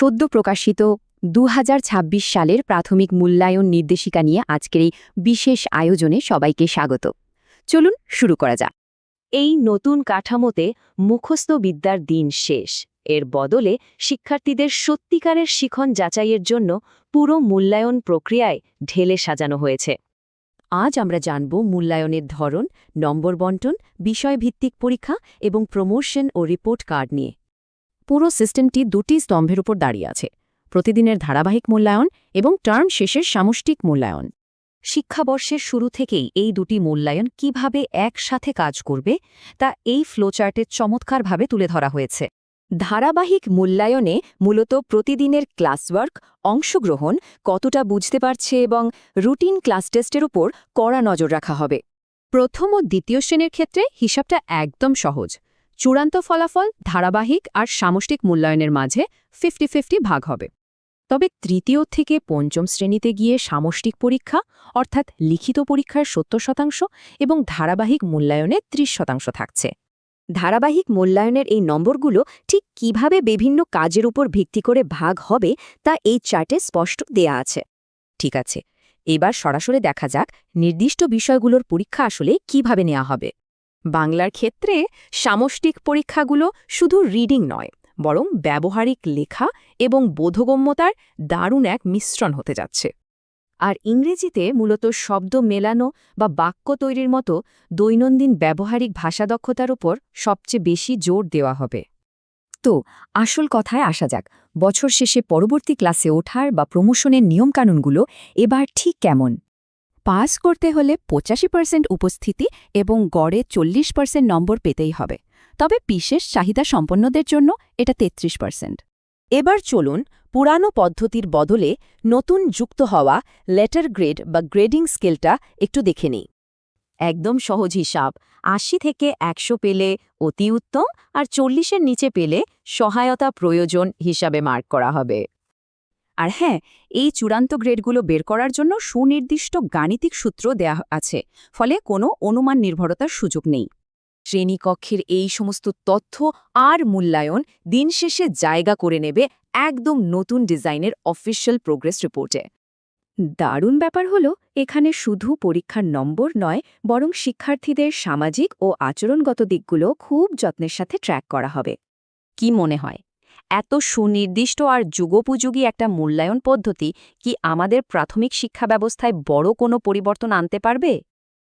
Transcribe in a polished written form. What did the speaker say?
সদ্য প্রকাশিত ২০২৬ সালের প্রাথমিক মূল্যায়ন নির্দেশিকা নিয়ে আজকের এই বিশেষ আয়োজনে সবাইকে স্বাগত। চলুন শুরু করা যাক। এই নতুন কাঠামোতে মুখস্থ বিদ্যার দিন শেষ। এর বদলে শিক্ষার্থীদের সত্যিকারের শিখন যাচাইয়ের জন্য পুরো মূল্যায়ন প্রক্রিয়ায় ঢেলে সাজানো হয়েছে। আজ আমরা জানব মূল্যায়নের ধরন, নম্বর বন্টন, বিষয়ভিত্তিক পরীক্ষা এবং প্রমোশন ও রিপোর্ট কার্ড নিয়ে। পুরো সিস্টেমটি দুটি স্তম্ভের উপর দাঁড়িয়ে আছে: প্রতিদিনের ধারাবাহিক মূল্যায়ন এবং টার্ম শেষের সামষ্টিক মূল্যায়ন। শিক্ষাবর্ষের শুরু থেকেই এই দুটি মূল্যায়ন কিভাবে একসাথে কাজ করবে তা এই ফ্লোচার্টে চমৎকারভাবে তুলে ধরা হয়েছে। ধারাবাহিক মূল্যায়নে মূলত প্রতিদিনের ক্লাসওয়ার্ক, অংশগ্রহণ, কতটা বুঝতে পারছে এবং রুটিন ক্লাস টেস্টের উপর কড়া নজর রাখা হবে। প্রথম ও দ্বিতীয় শ্রেণীর ক্ষেত্রে হিসাবটা একদম সহজ। চূড়ান্ত ফলাফল ধারাবাহিক আর সামষ্টিক মূল্যায়নের মাঝে 50-50 ভাগ হবে। তবে তৃতীয় থেকে পঞ্চম শ্রেণীতে গিয়ে সামষ্টিক পরীক্ষা অর্থাৎ লিখিত পরীক্ষার 70% এবং ধারাবাহিক মূল্যায়নে 30% থাকছে। ধারাবাহিক মূল্যায়নের এই নম্বরগুলো ঠিক কিভাবে বিভিন্ন কাজের উপর ভিত্তি করে ভাগ হবে তা এই চার্টে স্পষ্ট দেয়া আছে। ঠিক আছে, এবার সরাসরি দেখা যাক নির্দিষ্ট বিষয়গুলোর পরীক্ষা আসলে কিভাবে নেওয়া হবে। বাংলার ক্ষেত্রে সামষ্টিক পরীক্ষাগুলো শুধু রিডিং নয়, বরং ব্যবহারিক লেখা এবং বোধগম্যতার দারুণ এক মিশ্রণ হতে যাচ্ছে। আর ইংরেজিতে মূলত শব্দ মেলানো বা বাক্য তৈরির মতো দৈনন্দিন ব্যবহারিক ভাষা দক্ষতার উপর সবচেয়ে বেশি জোর দেওয়া হবে। তো আসল কথায় আসা যাক, বছর শেষে পরবর্তী ক্লাসে ওঠার বা প্রমোশনের নিয়মকানুনগুলো এবার ঠিক কেমন? পাস করতে হলে 85% উপস্থিতি এবং গড়ে 40% নম্বর পেতেই হবে। তবে বিশেষ চাহিদা সম্পন্নদের জন্য এটা 33%। এবার চলুন পুরানো পদ্ধতির বদলে নতুন যুক্ত হওয়া লেটার গ্রেড বা গ্রেডিং স্কেলটা একটু দেখে নিই। একদম সহজ হিসাব, 80 থেকে 100 পেলে অতি উত্তম আর 40-এর নিচে পেলে সহায়তা প্রয়োজন হিসাবে মার্ক করা হবে। আর হ্যাঁ, এই চূড়ান্ত গ্রেডগুলো বের করার জন্য সুনির্দিষ্ট গাণিতিক সূত্র দেয়া আছে, ফলে কোনো অনুমান নির্ভরতার সুযোগ নেই। শ্রেণীকক্ষের এই সমস্ত তথ্য আর মূল্যায়ন দিন শেষে জায়গা করে নেবে একদম নতুন ডিজাইনের অফিসিয়াল প্রোগ্রেস রিপোর্টে। দারুণ ব্যাপার হলো, এখানে শুধু পরীক্ষার নম্বর নয়, বরং শিক্ষার্থীদের সামাজিক ও আচরণগত দিকগুলো খুব যত্নের সাথে ট্র্যাক করা হবে। কি মনে হয়, এত সুনির্দিষ্ট আর যুগোপযোগী একটা মূল্যায়ন পদ্ধতি কি আমাদের প্রাথমিক শিক্ষা ব্যবস্থায় বড় কোনো পরিবর্তন আনতে পারবে?